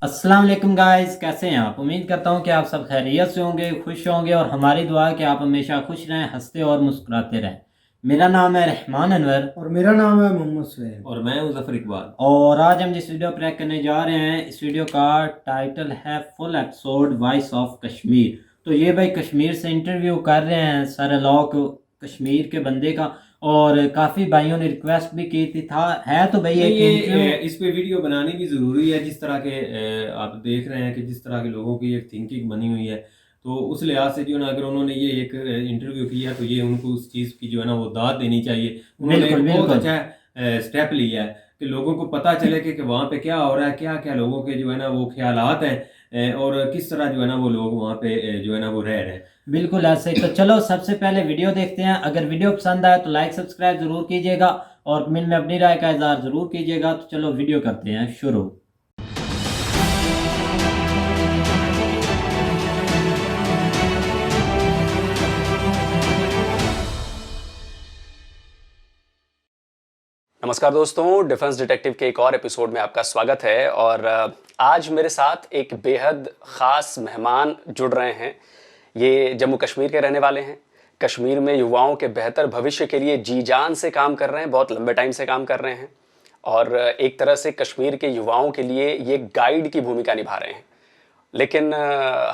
अस्सलाम वालेकुम गाइस, कैसे हैं आप? उम्मीद करता हूं कि आप सब खैरियत से होंगे, खुश होंगे और हमारी दुआ है कि आप हमेशा खुश रहें, हंसते और मुस्कुराते रहें। मेरा नाम है रहमान अनवर और मेरा नाम है मोहम्मद सुहैब। और मैं हूं जफर इकबाल। और आज हम जिस वीडियो पर करने जा रहे हैं, इस वीडियो का टाइटल है full episode voice of Kashmir. तो ये भाई कश्मीर से इंटरव्यू कर रहे हैं सर लॉक कश्मीर के बंदे का, और काफ़ी भाइयों ने रिक्वेस्ट भी की थी। था है तो भाई एक इंटरव्यू इस पे वीडियो बनानी भी ज़रूरी है। जिस तरह के आप देख रहे हैं कि जिस तरह के लोगों की एक थिंकिंग बनी हुई है, तो उस लिहाज से जो है ना, अगर उन्होंने ये एक इंटरव्यू किया तो ये उनको उस चीज़ की जो है ना वो दाद देनी चाहिए। उन्होंने बिल्कुल एक बहुत बिल्कुल अच्छा स्टेप लिया है कि लोगों को पता चले कि वहाँ पे क्या हो रहा है, क्या क्या लोगों के जो है ना वो ख्यालात हैं, और किस तरह जो है ना वो लोग वहाँ पे जो है ना वो रह रहे हैं। बिल्कुल ऐसे ही। तो चलो सबसे पहले वीडियो देखते हैं। अगर वीडियो पसंद आए तो लाइक सब्सक्राइब जरूर कीजिएगा और कमेंट में अपनी राय का इजहार जरूर कीजिएगा। तो चलो वीडियो करते हैं शुरू। नमस्कार दोस्तों, डिफेंस डिटेक्टिव के एक और एपिसोड में आपका स्वागत है। और आज मेरे साथ एक बेहद ख़ास मेहमान जुड़ रहे हैं। ये जम्मू कश्मीर के रहने वाले हैं। कश्मीर में युवाओं के बेहतर भविष्य के लिए जी जान से काम कर रहे हैं, बहुत लंबे टाइम से काम कर रहे हैं, और एक तरह से कश्मीर के युवाओं के लिए ये गाइड की भूमिका निभा रहे हैं। लेकिन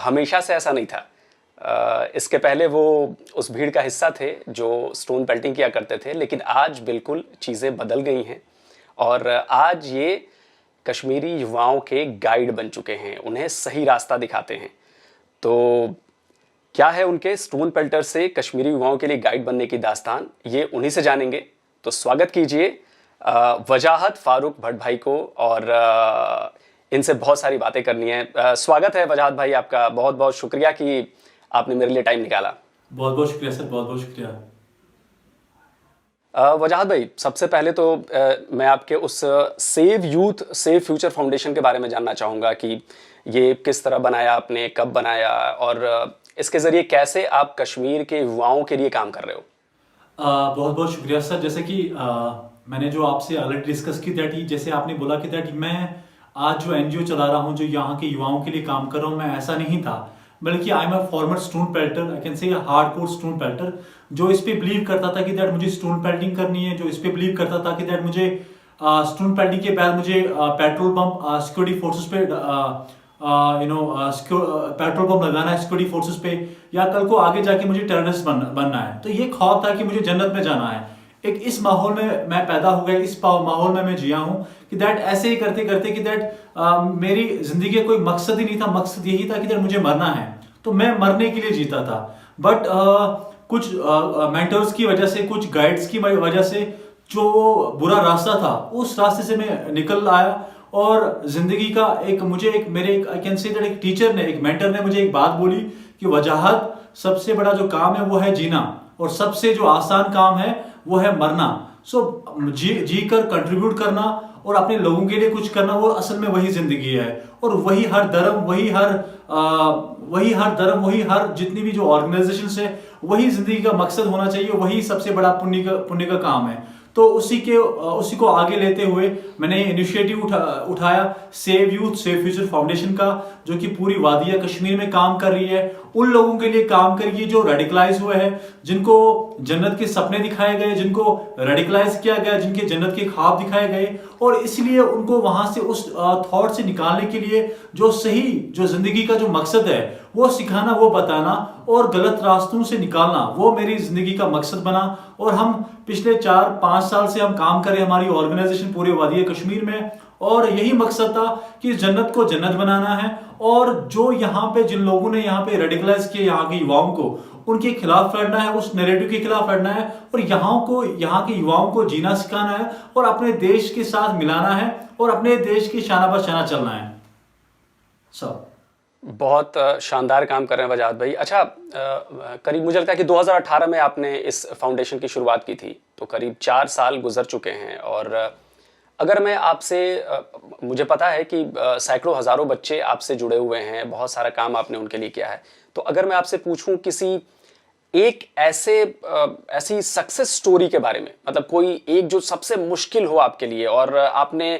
हमेशा से ऐसा नहीं था। इसके पहले वो उस भीड़ का हिस्सा थे जो स्टोन पेल्टिंग किया करते थे, लेकिन आज बिल्कुल चीज़ें बदल गई हैं और आज ये कश्मीरी युवाओं के गाइड बन चुके हैं, उन्हें सही रास्ता दिखाते हैं। तो क्या है उनके स्टोन पेल्टर से कश्मीरी युवाओं के लिए गाइड बनने की दास्तान, ये उन्हीं से जानेंगे। तो स्वागत कीजिए वजाहत फारूक भट्ट भाई को, और इनसे बहुत सारी बातें करनी है। स्वागत है वजाहत भाई आपका, बहुत बहुत शुक्रिया कि आपने मेरे लिए टाइम निकाला। बहुत बहुत शुक्रिया सर, बहुत बहुत शुक्रिया। वजाहत भाई, सबसे पहले तो मैं आपके उस save youth save future foundation के बारे में जानना चाहूँगा कि ये किस तरह बनाया आपने, कब बनाया, और इसके ज़रिए कैसे आप कश्मीर के युवाओं के लिए काम कर रहे हो। बहुत बहुत शुक्रिया सर। जैसे कि मैंने जो आपसे ऑलरेडी डिस्कस की दैट, जैसे आपने बोला कि दैट मैं आज जो एनजीओ चला रहा हूँ, जो यहाँ के युवाओं के लिए काम कर रहा हूँ, मैं ऐसा नहीं था, बल्कि I am a former stone पेल्टर, I can say hardcore stone पेल्टर, जो इस पे बिलीव करता था कि दैट मुझे स्टोन पेल्टिंग करनी है, जो इस पे बिलीव करता था कि दैट मुझे स्टोन पेल्टिंग के बाद मुझे पेट्रोल पंप सिक्योरिटी फोर्सेस पे पेट्रोल पंप लगाना है सिक्योरिटी फोर्सेस पे, या कल को आगे जाके मुझे टेररिस्ट बनना है। तो ये ख्वाब था कि मुझे जन्नत में जाना है। एक इस माहौल में मैं पैदा हो गया, इस माहौल में मैं जिया हूँ कि दैट ऐसे ही करते करते कि दैट मेरी जिंदगी का कोई मकसद ही नहीं था। मकसद यही था कि दैट मुझे मरना है, तो मैं मरने के लिए जीता था। बट कुछ मेंटर्स की वजह से, कुछ गाइड्स की वजह से जो बुरा रास्ता था, उस रास्ते से मैं निकल आया। और जिंदगी का मेरे आई कैन से दैट एक टीचर ने, एक मेंटर ने मुझे एक बात बोली कि वजाहत, सबसे बड़ा जो काम है वो है जीना, और सबसे जो आसान काम है वो है मरना। सो जी कर कंट्रीब्यूट करना और अपने लोगों के लिए कुछ करना, वो असल में वही जिंदगी है। और वही हर धर्म, वही हर जितनी भी जो ऑर्गेनाइजेशन है, वही जिंदगी का मकसद होना चाहिए, वही सबसे बड़ा पुण्य का काम है। तो उसी को आगे लेते हुए मैंने इनिशिएटिव उठाया save youth save future foundation का, जो कि पूरी वादिया कश्मीर में काम कर रही है। उन लोगों के लिए काम कर रही है जो रेडिकलाइज हुए हैं, जिनको जन्नत के सपने दिखाए गए, जिनको रेडिकलाइज किया गया, जिनके जन्नत के ख्वाब दिखाए गए, और इसलिए उनको वहां से उस थॉट से निकालने के लिए जो जिंदगी का जो मकसद है वो सिखाना, वो बताना, और गलत रास्तों से निकालना, वो मेरी जिंदगी का मकसद बना। और हम पिछले 4-5 साल से हम काम कर रहे हैं, हमारी ऑर्गेनाइजेशन पूरे वादिया कश्मीर में, और यही मकसद था कि जन्नत को जन्नत बनाना है। और जो यहाँ पे जिन लोगों ने यहाँ पे रेडिकलाइज किए यहाँ के युवाओं को, उनके खिलाफ लड़ना है, उस नैरेटिव के खिलाफ लड़ना है, और यहाँ के युवाओं को जीना सिखाना है, और अपने देश के साथ मिलाना है, और अपने देश की शाना पर शाना चलना है। बहुत शानदार काम कर रहे हैं वजाहत भाई। अच्छा, करीब मुझे लगता है कि 2018 में आपने इस फाउंडेशन की शुरुआत की थी, तो करीब 4 साल गुजर चुके हैं। और अगर मैं आपसे, मुझे पता है कि सैकड़ों हज़ारों बच्चे आपसे जुड़े हुए हैं, बहुत सारा काम आपने उनके लिए किया है, तो अगर मैं आपसे पूछूं किसी एक ऐसी सक्सेस स्टोरी के बारे में, मतलब कोई एक जो सबसे मुश्किल हो आपके लिए और आपने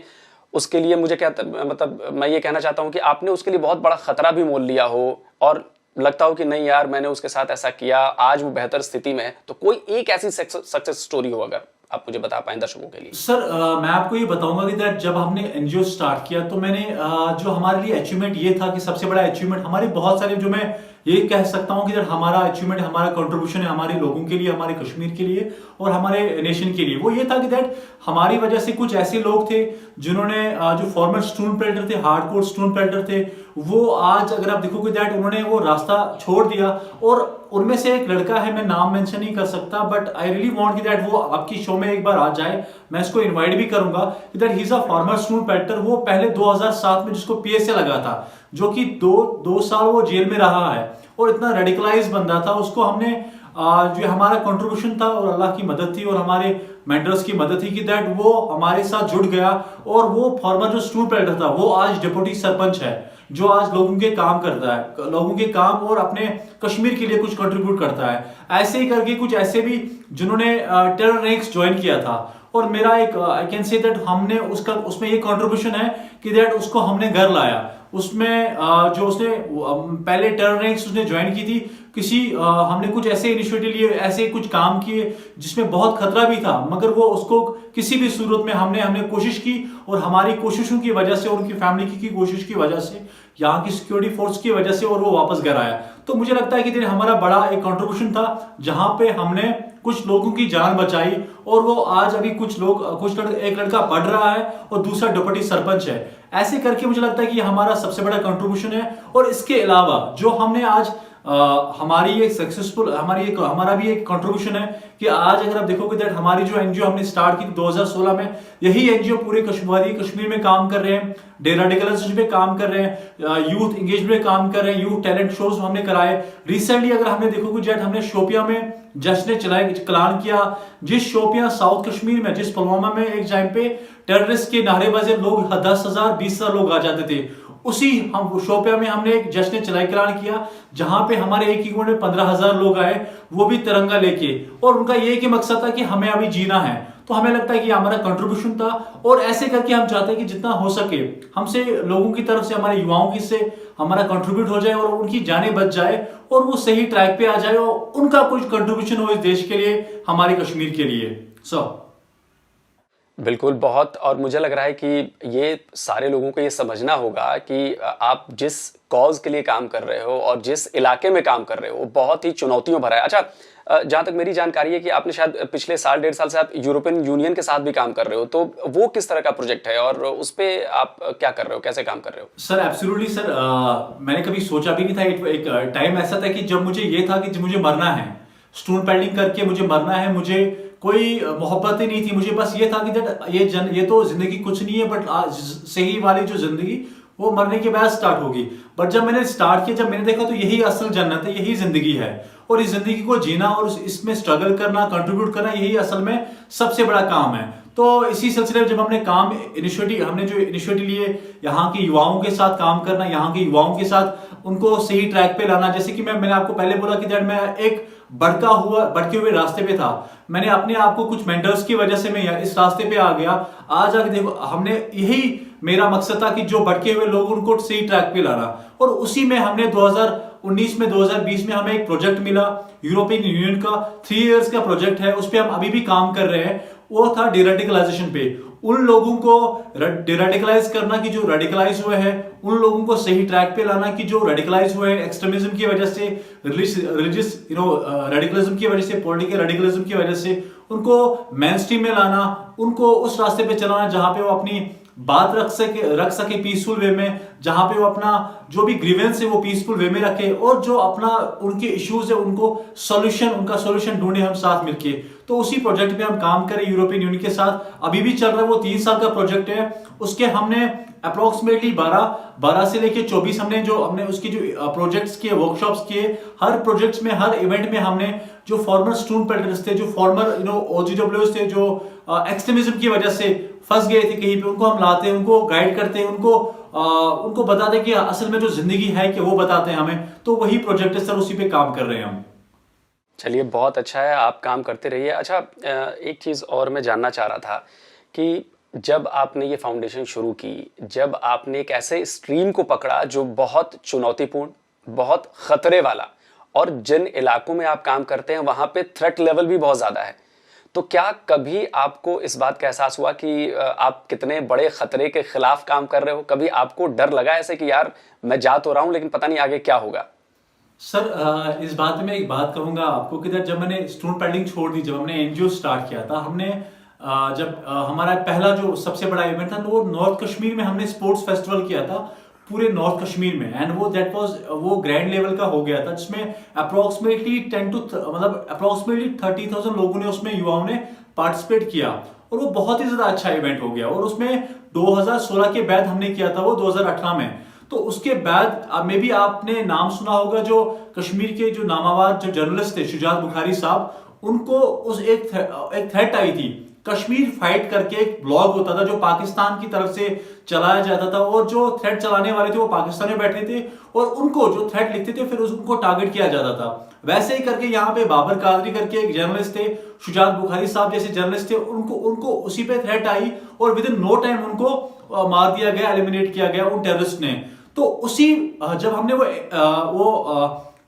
उसके लिए, मुझे क्या मतलब मैं ये कहना चाहता हूं कि आपने उसके लिए बहुत बड़ा खतरा भी मोल लिया हो और लगता हो कि नहीं यार मैंने उसके साथ ऐसा किया, आज वो बेहतर स्थिति में है, तो कोई एक ऐसी सक्सेस स्टोरी हो अगर आप मुझे बता पाएं दर्शकों के लिए। सर मैं आपको ये बताऊंगा कि दैट जब हमने एनजीओ स्टार्ट किया तो मैंने जो हमारे लिए अचीवमेंट ये था कि सबसे बड़ा अचीवमेंट हमारे बहुत सारे, जो मैं ये कह सकता हूँ कि दैट हमारा अचीवमेंट, हमारा कंट्रीब्यूशन है हमारे लोगों के लिए, हमारे कश्मीर के लिए और हमारे नेशन के लिए, वो ये था कि दैट हमारी वजह से कुछ ऐसे लोग थे जिन्होंने जो फॉर्मर स्टोन पेल्टर थे, हार्डकोर स्टोन पेल्टर थे, वो आज अगर आप देखोगे दैट उन्होंने वो रास्ता छोड़ दिया। और उनमें से एक लड़का है, मैं नाम मेंशन नहीं कर सकता, बट आई रियली वांट कि दैट वो आपकी शो में एक बार आ जाए, मैं इसको इनवाइट भी करूंगा कि that he is a former stone पेल्टर। वो पहले 2007 में जिसको पीएसए लगा था, जो कि दो साल वो जेल में रहा है और इतना रेडिकलाइज बंदा था, उसको हमने जो हमारा कंट्रीब्यूशन था और अल्लाह की मदद थी और हमारे मेंटर्स की मदद थी कि दैट वो हमारे साथ जुड़ गया और वो फॉर्मर जो स्टोन पेल्टर था वो आज डिप्टी सरपंच है, जो आज लोगों के काम करता है, लोगों के काम और अपने कश्मीर के लिए कुछ कंट्रीब्यूट करता है। ऐसे ही करके कुछ ऐसे भी जिन्होंने टेरर रैंक्स ज्वाइन किया था और मेरा एक आई कैन से दैट हमने उसमें ये कंट्रीब्यूशन है कि दैट उसको हमने घर लाया। उसमें जो उसने पहले टेरर रैंक्स उसने ज्वाइन की थी, हमने कुछ ऐसे इनिशिएटिव लिए, ऐसे कुछ काम किए जिसमें बहुत खतरा भी था, मगर वो उसको किसी भी सूरत में हमने कोशिश की और हमारी कोशिशों की वजह से और उनकी फैमिली की कोशिश की वजह से, यहाँ की सिक्योरिटी फोर्स की वजह से, और वो वापस घर आया। तो मुझे लगता है कि हमारा बड़ा एक कंट्रीब्यूशन था जहां पे हमने कुछ लोगों की जान बचाई और वो आज अभी एक लड़का पढ़ रहा है और दूसरा डिप्टी सरपंच है। ऐसे करके मुझे लगता है कि हमारा सबसे बड़ा कंट्रीब्यूशन है। और इसके अलावा जो हमने आज हमारी एक सक्सेसफुल हमारा भी एक कंट्रीब्यूशन है कि आज अगर आप देखोगे दैट हमारी जो एनजीओ हमने स्टार्ट की 2016 में, यही एनजीओ पूरे कश्मीर में काम कर रहे हैं, डेराडिकलाइजेशन पे काम कर रहे हैं, यूथ एंगेजमेंट पे काम कर रहे हैं, यूथ टैलेंट शोज हमने कराए। रिसेंटली अगर हमने देखोगे दैट हमने शोपियां में जश्न चलान किया, जिस शोपियां साउथ कश्मीर में, जिस पुलवामा में एक टाइम पे टेररिस्ट के नारेबाजी लोग 10,000 20,000 लोग आ जाते थे, उसी हम शोपिया में हमने एक जश्न चलान किया जहां पे हमारे एक इवेंट में 15,000 लोग आए, वो भी तिरंगा लेके, और उनका ये कि मकसद था कि हमें अभी जीना है। तो हमें लगता है कि हमारा कंट्रीब्यूशन था और ऐसे करके हम चाहते हैं कि जितना हो सके हमसे लोगों की तरफ से, हमारे युवाओं की से हमारा कंट्रीब्यूट हो जाए और उनकी जानें बच जाए और वो सही ट्रैक पे आ जाए और उनका कुछ कंट्रीब्यूशन हो इस देश के लिए, हमारे कश्मीर के लिए। बिल्कुल, बहुत। और मुझे लग रहा है कि ये सारे लोगों को ये समझना होगा कि आप जिस कॉज के लिए काम कर रहे हो और जिस इलाके में काम कर रहे हो वो बहुत ही चुनौतियों भरा है। अच्छा, जहाँ तक मेरी जानकारी है कि आपने शायद पिछले साल 1.5 साल से आप यूरोपियन यूनियन के साथ भी काम कर रहे हो, तो वो किस तरह का प्रोजेक्ट है और उस पर आप क्या कर रहे हो, कैसे काम कर रहे हो? सर एब्सोल्युटली सर, मैंने कभी सोचा भी नहीं था। एक टाइम ऐसा था कि जब मुझे ये था कि मुझे मरना है, स्टोन पेल्टिंग करके मुझे मरना है, मुझे कोई मोहब्बत ही नहीं थी, मुझे बस ये था कि ये तो जिंदगी कुछ नहीं है, बट सही वाली जो जिंदगी वो मरने के बाद स्टार्ट होगी। बट जब मैंने स्टार्ट किया, जब मैंने देखा तो यही असल जन्नत है, यही जिंदगी है और इस जिंदगी को जीना और इसमें स्ट्रगल करना, कंट्रीब्यूट करना, यही असल में सबसे बड़ा काम है। तो इसी सिलसिले में जब हमने हमने जो इनिशिएटिव लिए, यहाँ के युवाओं के साथ काम करना, यहाँ के युवाओं के साथ उनको सही ट्रैक पे लाना, जैसे कि मैंने आपको पहले बोला कि मैं एक बढ़ते हुए रास्ते पे था, मैंने अपने आप को कुछ मेंटर्स की वजह से मैं इस रास्ते पे आ गया। आज आगे देखो, हमने यही मेरा मकसद था कि जो भटके हुए लोग उनको सही ट्रैक पे लाना, और उसी में हमने 2019 में 2020 में हमें एक प्रोजेक्ट मिला यूरोपियन यूनियन का, 3 इयर्स का प्रोजेक्ट है, उस पर हम अभी भी काम कर रहे हैं। वो था डेराडिकलाइजेशन पे, उन लोगों को डेराडिकलाइज करना कि जो रेडिकलाइज हुए हैं, उन लोगों को सही ट्रैक पे लाना कि जो रेडिकलाइज हुए हैं एक्सट्रीमिज्म की वजह से, रिलीजियस रेडिकलिज्म की वजह से, पॉलिटिकल रेडिकलिज्म की वजह से, उनको मेन स्ट्रीम में लाना, उनको उस रास्ते पे चलाना जहां पे वो अपनी बात रख सके पीसफुल वे में, जहां पे वो अपना जो भी ग्रीवेंस है वो पीसफुल वे में रखे, और जो अपना उनके इश्यूज है उनका सोल्यूशन ढूंढे हम साथ मिलके। तो उसी प्रोजेक्ट पे हम काम करें यूरोपियन यूनियन के साथ, अभी भी चल रहा है, वो 3 साल का प्रोजेक्ट है। उसके हमने अप्रोक्सीमेटली 12 से लेके 24 हमने उसकी जो प्रोजेक्ट्स किए, वर्कशॉप्स किए। हर प्रोजेक्ट्स में, हर इवेंट में हमने जो फॉर्मर स्टोन पेल्टर्स थे, जो फॉर्मर OGWs थे, जो एक्सट्रीमिज्म की वजह से फंस गए थे कहीं पे, उनको हम लाते हैं, उनको गाइड करते हैं, उनको बताते हैं कि असल में जो जिंदगी है कि वो बताते हैं हमें। तो वही प्रोजेक्ट है सर, उसी पे काम कर रहे हैं हम। चलिए बहुत अच्छा है, आप काम करते रहिए। अच्छा, एक चीज़ और मैं जानना चाह रहा था कि जब आपने ये फाउंडेशन शुरू की, जब आपने एक ऐसे स्ट्रीम को पकड़ा जो बहुत चुनौतीपूर्ण, बहुत ख़तरे वाला, और जिन इलाकों में आप काम करते हैं वहाँ पे थ्रेट लेवल भी बहुत ज़्यादा है, तो क्या कभी आपको इस बात का एहसास हुआ कि आप कितने बड़े ख़तरे के ख़िलाफ़ काम कर रहे हो? कभी आपको डर लगा ऐसे कि यार मैं जा तो रहा हूँ लेकिन पता नहीं आगे क्या होगा? सर, इस बात में मैं एक बात कहूंगा आपको कि जब मैंने स्टोन पेडलिंग छोड़ दी, जब हमने एनजीओ स्टार्ट किया था, हमने जब हमारा पहला जो सबसे बड़ा इवेंट था तो वो नॉर्थ कश्मीर में हमने स्पोर्ट्स फेस्टिवल किया था पूरे नॉर्थ कश्मीर में। एंड वो दैट वाज वो ग्रैंड लेवल का हो गया था, जिसमें अप्रोक्सीमेटली 30,000 लोगों ने, उसमें युवाओं ने पार्टिसिपेट किया, और वो बहुत ही ज्यादा अच्छा इवेंट हो गया। और उसमें 2016 के बाद हमने किया था वो 2018 में। तो उसके बाद मे भी आपने नाम सुना होगा, जो कश्मीर के जो नामावार जो जर्नलिस्ट थे शुजात बुखारी साहब, उनको उस एक थ्रेट आई थी, कश्मीर फाइट करके एक ब्लॉग होता था जो पाकिस्तान की तरफ से चलाया जाता था, और जो थ्रेट चलाने वाले थे वो पाकिस्तान में बैठे थे, और उनको जो थ्रेट लिखते थे फिर उनको टारगेट किया जाता था। वैसे ही करके यहाँ पे बाबर कादरी करके एक जर्नलिस्ट थे, शुजात बुखारी साहब जैसे जर्नलिस्ट थे, उनको उसी पे थ्रेट आई, और विद इन नो टाइम उनको मार दिया गया, एलिमिनेट किया गया उन टेररिस्ट ने। तो उसी जब हमने वो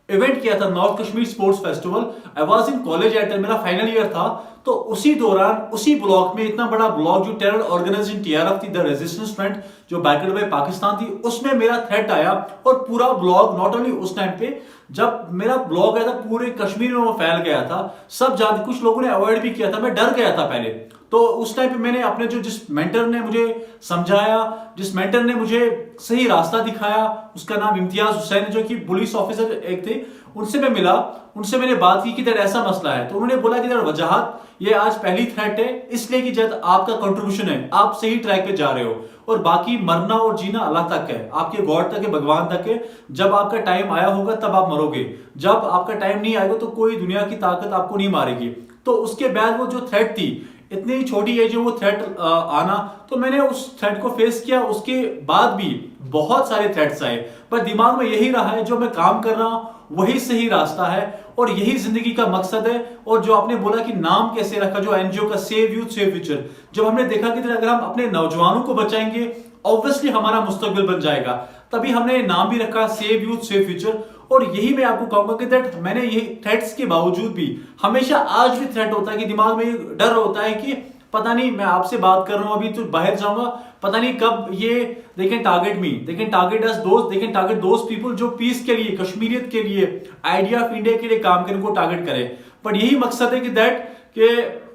इवेंट किया था north Kashmir sports festival, I was in college eight मेरा फाइनल ईयर था, तो उसी दौरान उसी ब्लॉक में, इतना बड़ा ब्लॉक जो टेरर ऑर्गेनाइजेशन टीआरएफ थी, द रेजिस्टेंस फ्रंट, जो बैकड बाय पाकिस्तान थी, उसमें मेरा थ्रेट आया। और पूरा ब्लॉग, नॉट ओनली उस टाइम पे जब मेरा ब्लॉग आया था, पूरे कश्मीर में वो फैल गया था, सब जानते, कुछ लोगों ने अवॉइड भी किया था, मैं डर गया था पहले। तो उस टाइम पे मैंने अपने जिस मेंटर ने मुझे समझाया, जिस मेंटर ने मुझे सही रास्ता दिखाया, उसका नाम इम्तियाज हुसैन है, जो कि पुलिस ऑफिसर एक थे, उनसे मैं मिला, उनसे मैंने बात की कि दर ऐसा मसला है। तो उन्होंने बोला कि दर वजहात ये आज पहली थ्रेट है, इसलिए कि जब आपका कंट्रीब्यूशन है, आप सही ट्रैक पे जा रहे हो, और बाकी मरना और जीना अल्लाह तक है, आपके गॉड तक है, भगवान तक है। जब आपका टाइम आया होगा तब आप मरोगे, जब आपका टाइम नहीं आएगा तो कोई दुनिया की ताकत आपको नहीं मारेगी। तो उसके बाद वो जो थ्रेट थी, इतनी छोटी एज में वो थ्रेट आना, तो मैंने उस थ्रेट को फेस किया। उसके बाद भी बहुत सारे थ्रेट्स आए, पर दिमाग में यही रहा है जो मैं काम कर रहा हूं वही सही रास्ता है, और यही जिंदगी का मकसद है। और जो आपने बोला कि नाम कैसे रखा, जो एनजीओ का सेव यूथ सेव फ्यूचर, जब हमने देखा कि अगर हम अपने नौजवानों को बचाएंगे, ऑब्वियसली हमारा मुस्तकबिल बन जाएगा, तभी हमने नाम भी रखा सेव यूथ सेव फ्यूचर। और यही मैं आपको कहूंगा कि दैट मैंने ये थ्रेट्स के बावजूद भी, हमेशा आज भी थ्रेट होता है कि दिमाग में डर होता है कि पता नहीं, मैं आपसे बात कर रहा हूं अभी तो बाहर जाऊंगा, पता नहीं कब ये they can target me, they can target us, they can target those people जो पीस के लिए, कश्मीरियत के लिए, आइडिया ऑफ इंडिया के लिए काम करें, को टारगेट करें। बट यही मकसद है कि दैट के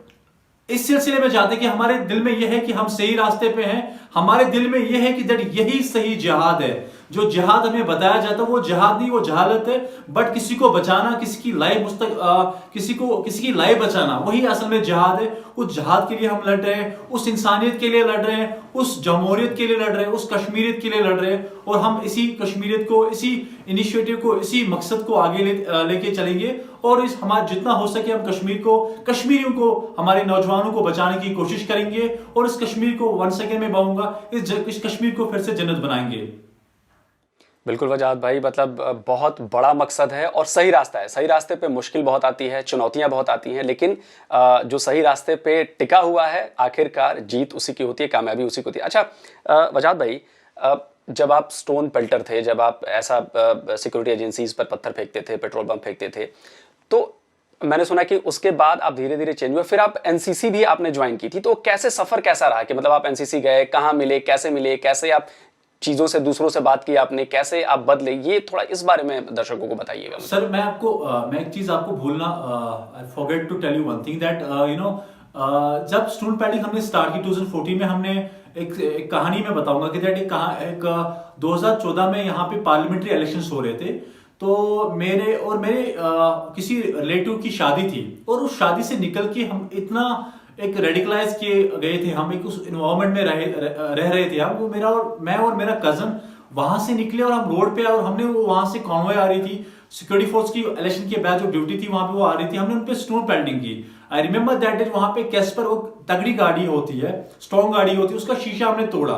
इस सिलसिले में चाहते कि हमारे दिल में यह है कि हम सही रास्ते पे हैं, हमारे दिल में यह है कि दैट यही सही जिहाद है। जो जिहाद हमें बताया जाता है वो जिहाद नहीं, वो जहालत है। बट किसी को बचाना, किसी की लाइफ बचाना, वही असल में जिहाद है। उस जिहाद के लिए हम लड़ रहे हैं, उस इंसानियत के लिए लड़ रहे हैं, उस जमहूरियत के लिए लड़ रहे हैं, उस कश्मीरियत के लिए लड़ रहे हैं। और हम इसी कश्मीरियत को, इसी इनिशिएटिव को, इसी मकसद को आगे लेके चलेंगे। और इस हमारा जितना हो सके हम कश्मीरियों को, हमारे नौजवानों को बचाने की कोशिश करेंगे, और इस कश्मीर को, वन सेकेंड में कहूंगा, इस कश्मीर को फिर से जन्नत बनाएंगे। बिल्कुल वजाहत भाई, मतलब बहुत बड़ा मकसद है और सही रास्ता है। सही रास्ते पे मुश्किल बहुत आती है, चुनौतियां बहुत आती हैं, लेकिन जो सही रास्ते पे टिका हुआ है, आखिरकार जीत उसी की होती है, कामयाबी उसी की होती है। अच्छा वजाहत भाई, जब आप स्टोन पेल्टर थे, जब आप ऐसा सिक्योरिटी एजेंसीज पर पत्थर फेंकते थे, पेट्रोल बम फेंकते थे, तो मैंने सुना कि उसके बाद आप धीरे धीरे चेंज हुए, फिर आप एनसीसी भी आपने ज्वाइन की थी। तो कैसे सफर कैसा रहा कि मतलब आप एनसीसी गए, कहाँ मिले, कैसे आप चीजों से, दूसरों से बात की आपने, कैसे आप बदले, ये थोड़ा इस बारे में दर्शकों को बताइएगा। सर मैं एक चीज आपको भूलना, I forget to tell you one thing that जब स्टोन पेडलिंग हमने स्टार्ट की 2014 में, हमने एक कहानी में बताऊंगा कि दैट एक 2014 में यहाँ पे पार्लियामेंट्री इलेक्शंस हो रहे थे। तो मेरे किसी रिलेटिव की शादी थी, और उस शादी से निकल के हम इतना एक रेडिकलाइज किए गए थे, हम एक उस इन्वायरमेंट में रह रहे थे। हम, मैं और मेरा कजन वहां से निकले, और हम रोड पे आए, और हमने वो वहां से कॉन्वॉय आ रही थी, सिक्योरिटी फोर्स की इलेक्शन के बाद जो ड्यूटी थी वहां पे वो आ रही थी, हमने उन पे स्टोन पेल्टिंग की। आई रिमेंबर दैट इज, वहां पे कैस्पर, वो तगड़ी गाड़ी होती है, स्ट्रॉन्ग गाड़ी होती है, उसका शीशा हमने तोड़ा।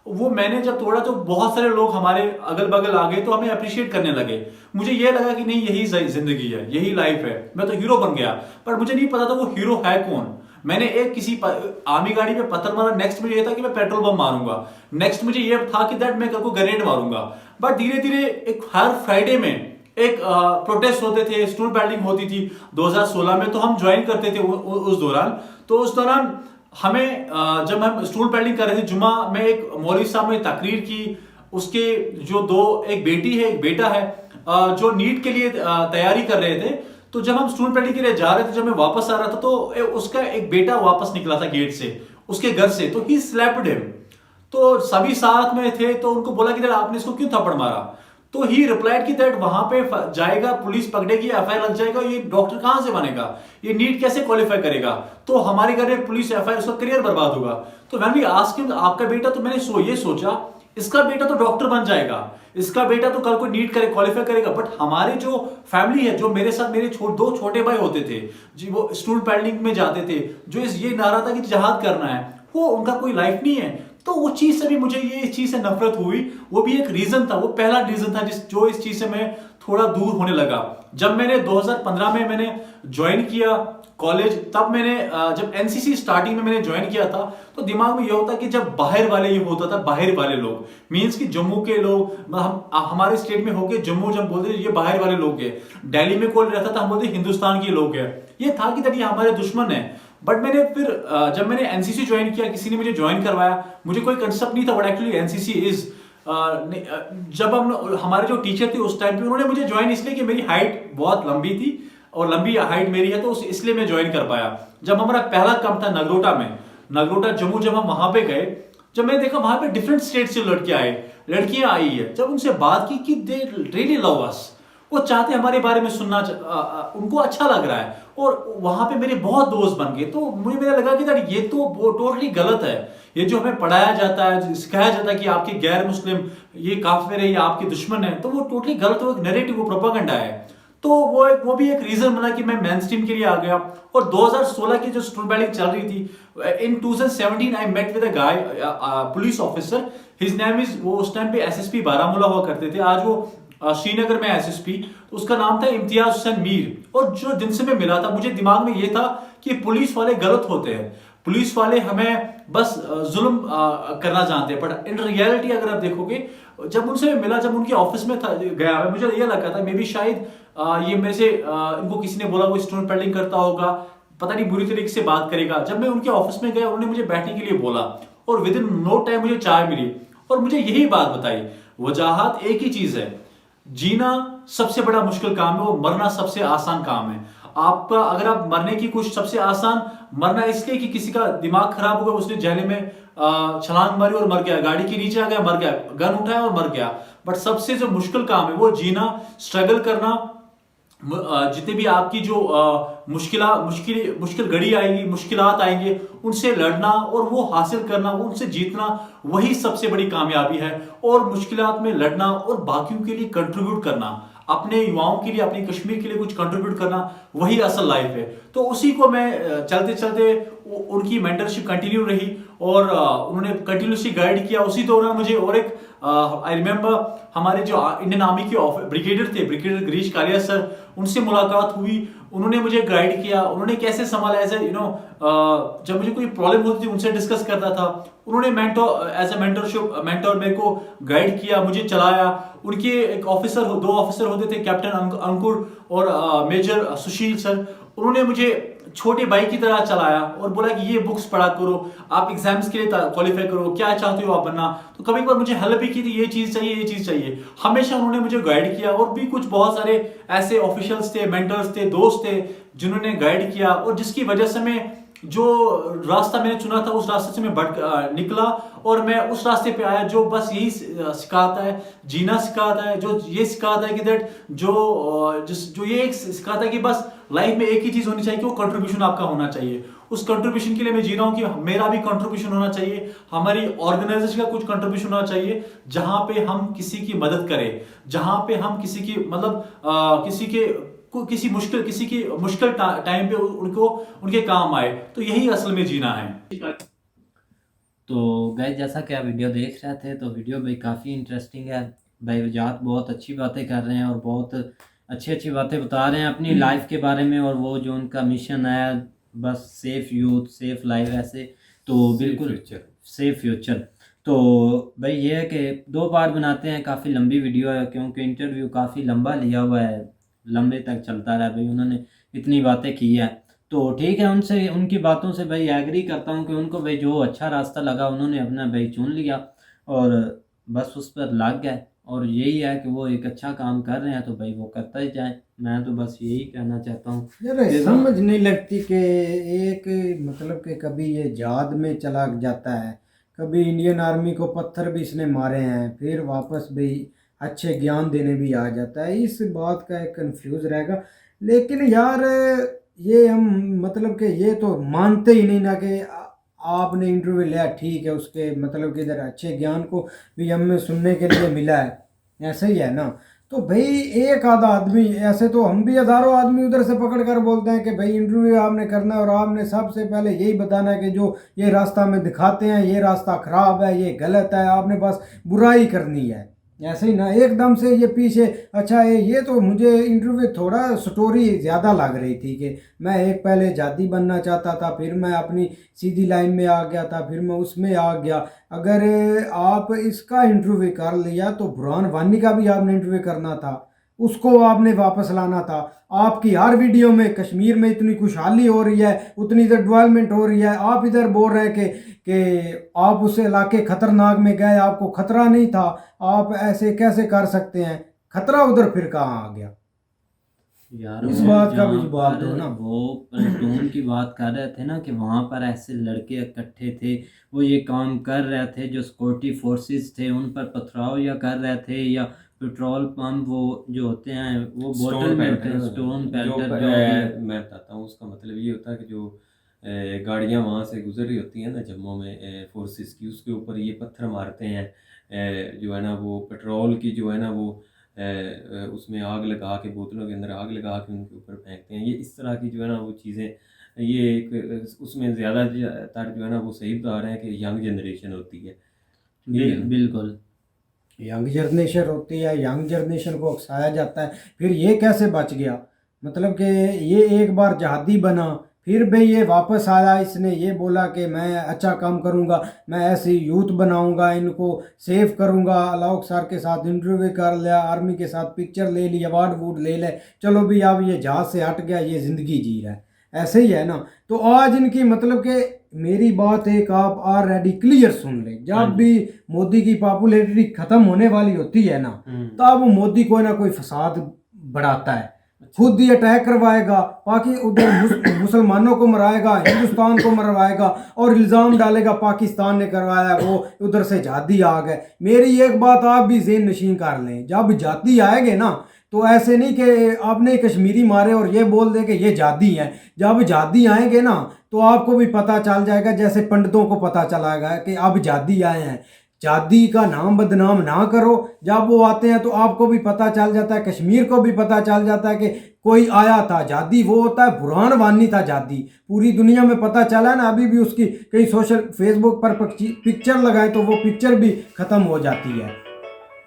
वो मैंने जब तोड़ा तो बहुत सारे लोग हमारे अगल बगल आ गए, तो हमें अप्रिशिएट करने लगे। मुझे ये लगा कि नहीं, यही जिंदगी है, यही लाइफ है, मैं तो हीरो बन गया। पर मुझे नहीं पता था वो हीरो है कौन। मैंने एक किसी आर्मी गाड़ी पे पत्थर मारा, नेक्स्ट मुझे ये था कि मैं पेट्रोल बम मारूंगा, नेक्स्ट मुझे ये था कि दैट मैं कल को ग्रेनेड मारूंगा। बट धीरे धीरे एक हर फ्राइडे में एक प्रोटेस्ट होते थे, स्टूल बैटलिंग होती थी 2016 में, तो हम ज्वाइन करते थे उस दौरान। तो उस दौरान हमें जब हम स्टूल पैडलिंग कर रहे थे, जुमा में एक मौलवी साहब ने तकरीर की, उसके जो एक बेटी है एक बेटा है, जो नीट के लिए तैयारी कर रहे थे। तो जब हम स्टूल पैडलिंग के लिए जा रहे थे, जब मैं वापस आ रहा था, तो उसका एक बेटा वापस निकला था गेट से, उसके घर से, तो ही स्लैप्ड हिम। तो सभी साथ में थे, तो उनको बोला कि आपने इसको क्यों थप्पड़ मारा? तो ही रिप्लाइड की दैट वहां पे जाएगा, पुलिस पकड़ेगी, एफआईआर लग जाएगा, ये डॉक्टर कहां से बनेगा, ये नीट कैसे क्वालिफाई करेगा, तो हमारे घर में पुलिस एफआईआर, उसका करियर बर्बाद होगा। तो व्हेन वी आस्क्ड हिम आपका बेटा, तो मैंने ये सोचा इसका बेटा तो डॉक्टर बन जाएगा, इसका बेटा तो कल को नीट करे क्वालिफाई करेगा। बट हमारे जो फैमिली है, जो मेरे साथ मेरे दो छोटे भाई होते थे जी, वो स्टूल पैडलिंग में जाते थे, जो ये नारा था कि जिहाद करना है, वो उनका कोई लाइफ नहीं है। तो वो चीज से भी मुझे ये चीज से नफरत हुई। वो भी एक रीजन था, वो पहला रीजन था जो इस चीज से मैं थोड़ा दूर होने लगा। जब मैंने 2015 में मैंने ज्वाइन किया कॉलेज, तब मैंने जब एनसीसी स्टार्टिंग में मैंने ज्वाइन किया था, तो दिमाग में ये होता कि जब बाहर वाले, ये होता था बाहर वाले लोग, मींस कि जम्मू के लोग, हमारे स्टेट में होके जम्मू जब बोलते ये बाहर वाले लोग हैं, दिल्ली में कोई रहता था हम बोलते हिंदुस्तान के लोग हैं। ये था कि ये हमारे दुश्मन है। बट मैंने फिर जब मैंने एनसीसी ज्वाइन किया, किसी ने मुझे ज्वाइन करवाया, मुझे कोई कंसेप्ट नहीं था व्हाट एक्चुअली एनसीसी इज। जब हमारे जो टीचर थे उस टाइम पे, उन्होंने मुझे ज्वाइन इसलिए कि मेरी हाइट बहुत लंबी थी और लंबी हाइट मेरी है, तो इसलिए मैं ज्वाइन कर पाया। जब हमारा पहला कैंप था नगरोटा जम्मू, जब हम वहां पे गए, जब मैंने देखा वहां पे डिफरेंट स्टेट से लड़कियां आई है, जब उनसे बात की कि दे रियली लव अस, वो चाहते हमारे बारे में सुनना, उनको अच्छा लग रहा है, और वहां पे मेरे बहुत दोस्त बन गए। तो मुझे लगा कि ये तो टोटली गलत है। ये जो हमें पढ़ाया जाता है, सिखाया जाता है कि आपके गैर मुस्लिम ये काफिर है या आपके दुश्मन है, तो वो टोटली गलत, वो नैरेटिव, वो प्रोपेगेंडा है। तो वो भी एक रीजन बना कि मैं मेन स्ट्रीम के लिए आ गया। और 2016 की जो स्टूल बैटलिंग चल रही थी, in 2017 I met with a guy, police officer, his name is, वो उस टाइम पे एसएसपी बारामूला हुआ करते थे, आज वो श्रीनगर में एसएसपी, तो उसका नाम था इम्तियाज हुसैन मीर। और जो दिन से मैं मिला था, मुझे दिमाग में ये था कि पुलिस वाले गलत होते हैं, पुलिस वाले हमें बस जुल्म करना जानते हैं। बट इन रियलिटी अगर आप देखोगे, जब उनसे मिला, जब उनके ऑफिस में था गया, मुझे ये लगा था मे बी शायद ये मेरे से इनको किसी ने बोला वो स्टूल पैडलिंग करता होगा, पता नहीं बुरी तरीके से बात करेगा। जब मैं उनके ऑफिस में गया, उन्होंने मुझे बैठने के लिए बोला और विद इन नो टाइम मुझे चाय मिली और मुझे यही बात बताई, वजाहत एक ही चीज है, जीना सबसे बड़ा मुश्किल काम है और मरना सबसे आसान काम है। आपका अगर आप मरने की कुछ सबसे आसान, मरना इसलिए कि किसी का दिमाग खराब हो गया, उसने जहले में छलांग मारी और मर गया, गाड़ी के नीचे आ गया मर गया, गन उठाया और मर गया। बट सबसे जो मुश्किल काम है वो जीना, स्ट्रगल करना, जितने भी आपकी जो मुश्किल घड़ी आएगी, मुश्किलात आएंगे, उनसे लड़ना और वो हासिल करना, वो उनसे जीतना, वही सबसे बड़ी कामयाबी है। और मुश्किलात में लड़ना और बाकियों के लिए कंट्रीब्यूट करना, अपने युवाओं के लिए, अपने कश्मीर के लिए कुछ कंट्रीब्यूट करना, वही असल लाइफ है। तो उसी को मैं चलते चलते उनकी मेंटरशिप कंटिन्यू रही और उन्होंने कंटिन्यूसली गाइड किया। उसी दौरान मुझे और एक आई रिमेम्बर हमारे जो इंडियन आर्मी के ब्रिगेडियर थे, ब्रिगेडियर गिरीश कालिया सर, उनसे मुलाकात हुई, उन्होंने मुझे गाइड किया, उन्होंने कैसे संभाला, एज ए जब मुझे कोई प्रॉब्लम होती थी उनसे डिस्कस करता था, उन्होंने एज ए मेंटर मेरे को गाइड किया, मुझे चलाया। उनके एक ऑफिसर, दो ऑफिसर होते थे, कैप्टन अंकुर और मेजर सुशील सर, उन्होंने मुझे छोटे भाई की तरह चलाया और बोला कि ये बुक्स पढ़ा करो, आप एग्जाम्स के लिए क्वालिफाई करो, क्या चाहते हो आप बनना। तो कभी कभार मुझे हेल्प भी की थी, ये चीज चाहिए, ये चीज चाहिए, हमेशा उन्होंने मुझे गाइड किया। और भी कुछ बहुत सारे ऐसे ऑफिशियल्स थे, मेंटर्स थे, दोस्त थे, जिन्होंने गाइड किया और जिसकी वजह से मैं जो रास्ता मैंने चुना था उस रास्ते से मैं निकला और मैं उस रास्ते पे आया जो बस यही सिखाता है, जीना सिखाता है, जो ये सिखाता है कि दैट जो ये सिखाता है कि बस लाइफ में एक ही चीज होनी चाहिए कि वो कंट्रीब्यूशन आपका होना चाहिए। उस कंट्रीब्यूशन के लिए मैं जी रहा हूँ कि मेरा भी कंट्रीब्यूशन होना चाहिए, हमारी ऑर्गेनाइजेशन का कुछ कंट्रीब्यूशन होना चाहिए, जहां पे हम किसी की मदद करें, जहां पे हम किसी की किसी मुश्किल टाइम पे उनको उनके काम आए। तो यही असल में जीना है। तो गाइस जैसा कि आप वीडियो देख रहे थे तो वीडियो भाई काफ़ी इंटरेस्टिंग है। भाई वजाहत बहुत अच्छी बातें कर रहे हैं और बहुत अच्छी अच्छी बातें बता रहे हैं अपनी लाइफ के बारे में, और वो जो उनका मिशन है बस सेफ यूथ सेफ लाइफ ऐसे, तो बिल्कुल सेफ फ्यूचर। तो भाई ये है कि 2 पार्ट बनाते हैं, काफ़ी लंबी वीडियो है क्योंकि इंटरव्यू काफ़ी लंबा लिया हुआ है, लंबे तक चलता रहा भाई, उन्होंने इतनी बातें की है। तो ठीक है, उनसे उनकी बातों से भाई एग्री करता हूँ कि उनको भाई जो अच्छा रास्ता लगा उन्होंने अपना भाई चुन लिया और बस उस पर लग गए, और यही है कि वो एक अच्छा काम कर रहे हैं तो भाई वो करता ही जाए। मैं तो बस यही कहना चाहता हूँ। यार समझ नहीं लगती कि एक मतलब कि कभी ये जाद में चला जाता है, कभी इंडियन आर्मी को पत्थर भी इसने मारे हैं, फिर वापस भी अच्छे ज्ञान देने भी आ जाता है। इस बात का एक कंफ्यूज रहेगा। लेकिन यार ये हम मतलब कि ये तो मानते ही नहीं ना कि आपने इंटरव्यू लिया, ठीक है, उसके मतलब कि इधर अच्छे ज्ञान को भी हमें सुनने के लिए मिला है, ऐसा ही है ना। तो भाई एक आधा आदमी, ऐसे तो हम भी हज़ारों आदमी उधर से पकड़ कर बोलते हैं कि भाई इंटरव्यू आपने करना है और आपने सबसे पहले यही बताना है कि जो ये रास्ता हमें दिखाते हैं ये रास्ता ख़राब है, ये गलत है, आपने बस बुराई करनी है। ऐसे ही ना एकदम से ये पीछे, अच्छा ये तो मुझे इंटरव्यू थोड़ा स्टोरी ज़्यादा लग रही थी कि मैं एक पहले जाती बनना चाहता था, फिर मैं अपनी सीधी लाइन में आ गया था, फिर मैं उसमें आ गया। अगर आप इसका इंटरव्यू कर लिया तो बुरहान वानी का भी आपने इंटरव्यू करना था, उसको आपने वापस लाना था। आपकी हर वीडियो में कश्मीर में इतनी खुशहाली हो रही है, उतनी इधर डेवलपमेंट हो रही है, आप इधर बोल रहे हैं कि आप उस इलाके खतरनाक में गए, आपको खतरा नहीं था, आप ऐसे कैसे कर सकते हैं? खतरा उधर फिर कहाँ आ गया? यार इस वो बात का भी जहाँ जवाब पर दो ना। वो प्लेटून की बात कर रहे थे ना कि वहाँ पर ऐसे लड़के इकट्ठे थे, वो ये काम कर रहे थे, जो सिक्योरिटी फोर्सेस थे उन पर पथराव या कर रहे थे, या पेट्रोल पंप वो जो होते हैं वो बोतल में होते हैं स्टोन पेल्टर जो भी। मैं बताता हूँ उसका मतलब ये होता है कि जो गाड़ियाँ वहाँ से गुजर रही होती हैं ना जम्मू में फोर्सेस की, उसके ऊपर ये पत्थर मारते हैं, जो है ना वो पेट्रोल की जो है ना वो उसमें आग लगा के, बोतलों के अंदर आग लगा के उनके ऊपर फेंकते हैं। ये इस तरह की जो है ना वो चीज़ें, ये एक उसमें ज़्यादातर जो है ना वो सही बता रहे हैं कि यंग जनरेशन होती है। बिल्कुल यंग जनरेशन होती है, यंग जनरेशन को उकसाया जाता है, फिर ये कैसे बच गया? मतलब कि ये एक बार जहादी बना, फिर भाई ये वापस आया, इसने ये बोला कि मैं अच्छा काम करूंगा, मैं ऐसी यूथ बनाऊंगा, इनको सेव करूंगा, अलाउक सर के साथ इंटरव्यू कर लिया, आर्मी के साथ पिक्चर ले ली, अवार्ड वूड ले ले, चलो भी अब ये जहाज से हट गया, ये ज़िंदगी जी रहा है। ऐसे ही है ना। तो आज इनकी मतलब कि मेरी बात एक आप ऑलरेडी क्लियर सुन ले, जब भी मोदी की पॉपुलैरिटी खत्म होने वाली होती है ना, तब मोदी कोई ना कोई फसाद बढ़ाता है, खुद ही अटैक करवाएगा, बाकी उधर मुसलमानों को मराएगा, हिंदुस्तान को मरवाएगा और इल्ज़ाम डालेगा पाकिस्तान ने करवाया, वो उधर से जाती आ गए। मेरी एक बात आप भी ज़हन नशीन कर लें, जब जाती आएंगे ना तो ऐसे नहीं कि आपने कश्मीरी मारे और ये बोल दे कि ये जादी हैं। जब जादी आएंगे ना तो आपको भी पता चल जाएगा, जैसे पंडितों को पता चलाएगा कि अब जादी आए हैं। जादी का नाम बदनाम ना करो, जब वो आते हैं तो आपको भी पता चल जाता है, कश्मीर को भी पता चल जाता है कि कोई आया था जादी, वो होता है बुरहान वानी था जादी, पूरी दुनिया में पता चला है ना। अभी भी उसकी कई सोशल फेसबुक पर पिक्चर लगाए तो वो पिक्चर भी ख़त्म हो जाती है,